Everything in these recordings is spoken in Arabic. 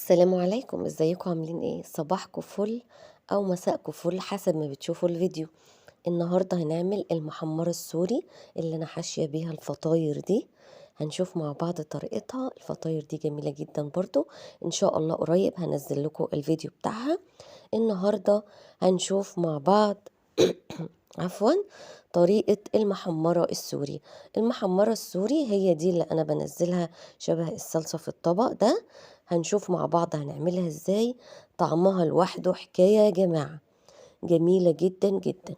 السلام عليكم، ازيكم عاملين ايه؟ صباحكم فل او مساءكم فل حسب ما بتشوفوا الفيديو. النهارده هنعمل المحمرة السوري اللي انا حاشية بيها الفطاير دي. هنشوف مع بعض طريقتها. الفطاير دي جميلة جدا برضو. ان شاء الله قريب هنزل لكم الفيديو بتاعها. النهارده هنشوف مع بعض عفوا طريقة المحمرة السوري. المحمرة السوري هي دي اللي أنا بنزلها شبه الصلصة في الطبق ده. هنشوف مع بعض هنعملها ازاي. طعمها لوحده حكاية يا جماعة، جميلة جدا جدا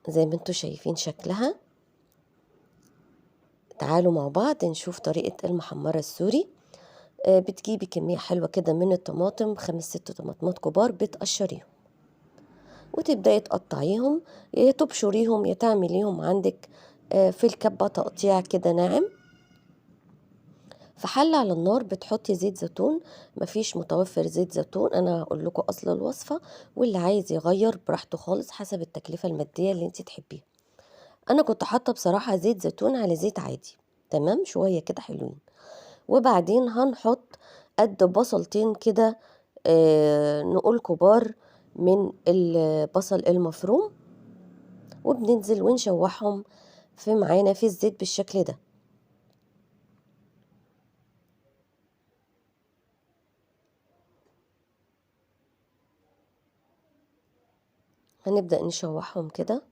زي ما انتوا شايفين شكلها. تعالوا مع بعض نشوف طريقة المحمرة السوري. بتجيبي كمية حلوة كده من الطماطم، 5 6 طماطمات كبار بتقشريهم وتبدأي تقطعيهم، يا تبشريهم يا تعمليهم عندك في الكبة تقطيع كده ناعم. في حلة على النار بتحطي زيت زيتون. مفيش متوفر زيت زيتون أنا هقول لكم أصل الوصفة، واللي عايز يغير براحته خالص حسب التكلفة المادية اللي انت تحبيها. أنا كنت حاطة بصراحة زيت زيتون على زيت عادي، تمام شوية كده حلوين. وبعدين هنحط قد بصلتين كده، نقول كبار من البصل المفروم، وبننزل ونشوحهم معانا في الزيت بالشكل ده. هنبدأ نشوحهم كده.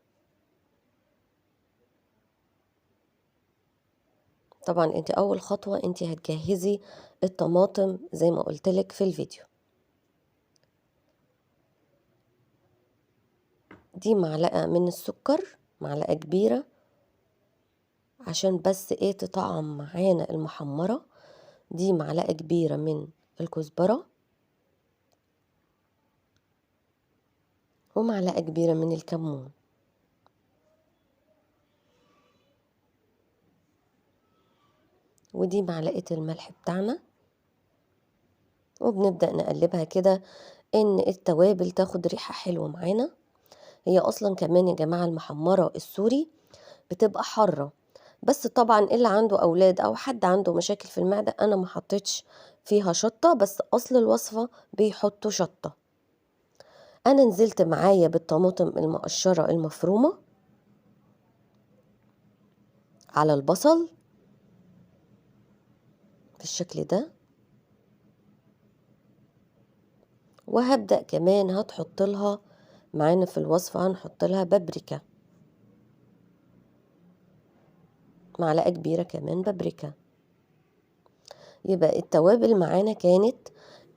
طبعا انت اول خطوة انت هتجهزي الطماطم زي ما قلتلك في الفيديو. دي معلقة من السكر، معلقة كبيرة عشان بس ايه تطعم معانا المحمرة. دي معلقة كبيرة من الكزبرة، ومعلقة كبيرة من الكمون، ودي معلقة الملح بتاعنا. وبنبدأ نقلبها كده ان التوابل تاخد ريحة حلوة معانا. هي اصلا كمان يا جماعة المحمرة السوري بتبقى حارة، بس طبعا اللي عنده اولاد او حد عنده مشاكل في المعدة انا ما حطيتش فيها شطة، بس اصل الوصفة بيحطوا شطة. انا نزلت معايا بالطماطم المقشرة المفرومة على البصل بالشكل ده. وهبدأ كمان هتحط لها معانا في الوصفة، هنحط لها بابريكا، معلقة كبيرة كمان بابريكا. يبقى التوابل معانا كانت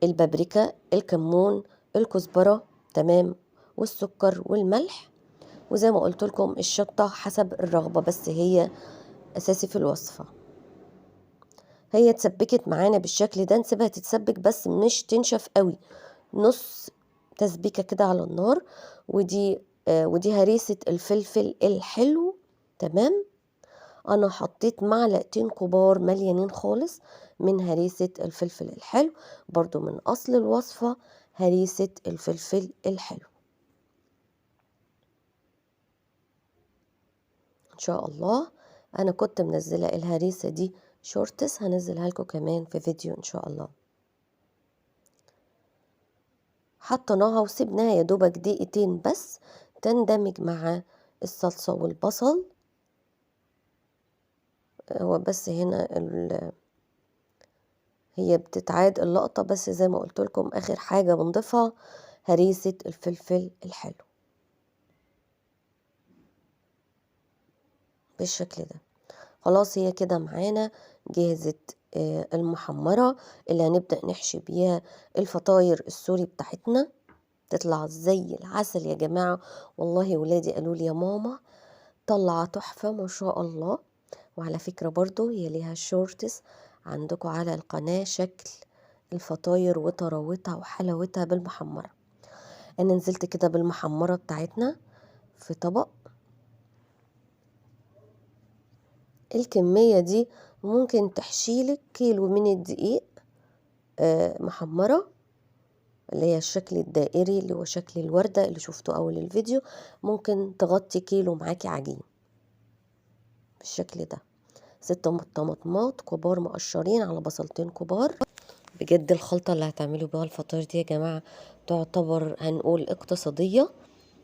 البابريكا، الكمون، الكزبرة، تمام، والسكر والملح. وزي ما قلت لكم الشطة حسب الرغبة، بس هي أساسي في الوصفة. هي اتسبكت معانا بالشكل ده، نسيبها تتسبك بس مش تنشف قوي، نص تسبيكة كده على النار. ودي هريسة الفلفل الحلو، تمام. انا حطيت معلقتين كبار مليانين خالص من هريسة الفلفل الحلو، برضو من اصل الوصفة هريسة الفلفل الحلو. ان شاء الله انا كنت منزلة الهريسة دي شورتس، هنزلها لكم كمان في فيديو ان شاء الله. حطيناها وسيبناها يا دوبك دقيقتين بس تندمج مع الصلصة والبصل. هو بس هنا هي بتتعاد اللقطة، بس زي ما قلت لكم اخر حاجة بنضيفها هريسة الفلفل الحلو بالشكل ده. خلاص هي كده معانا جهزت المحمرة اللي هنبدأ نحشي بيها الفطاير السوري بتاعتنا. تطلع زي العسل يا جماعة، والله ولادي قالوا لي يا ماما طلع تحفة ما شاء الله. وعلى فكرة برضو هي ليها شورتس عندكم على القناة، شكل الفطاير وطراوتها وحلاوتها بالمحمرة. انا نزلت كده بالمحمرة بتاعتنا في طبق. الكمية دي ممكن تحشيلك كيلو من الدقيق محمرة، اللي هي الشكل الدائري اللي هو شكل الوردة اللي شفتوه اول الفيديو. ممكن تغطي كيلو معاكي عجين بالشكل ده. 6 طماطمات كبار مقشرين على بصلتين كبار. بجد الخلطة اللي هتعملوا بيها الفطاير دي يا جماعة تعتبر هنقول اقتصادية.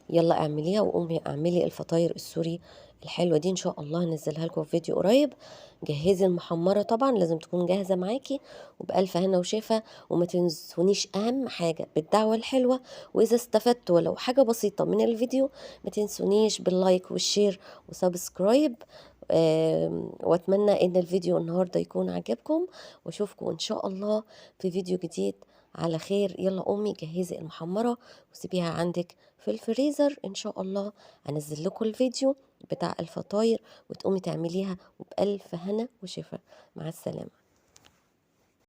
يلا اعمليها وقومي اعملي الفطاير السوري الحلوة دي، ان شاء الله هنزلها لكم في فيديو قريب. جهزي المحمرة طبعا لازم تكون جاهزة معاكي، وبألف هنا وشفا. وما تنسونيش اهم حاجة بالدعوة الحلوة، واذا استفدت ولو حاجة بسيطة من الفيديو ما تنسونيش باللايك والشير وسبسكرايب. واتمنى ان الفيديو النهاردة يكون عجبكم، واشوفكم ان شاء الله في فيديو جديد على خير. يلا قومي جهزي المحمرة وسيبيها عندك في الفريزر، ان شاء الله انزل لكم الفيديو بتاع الفطاير وتقومي تعمليها وبألف هنا وشفا. مع السلامة.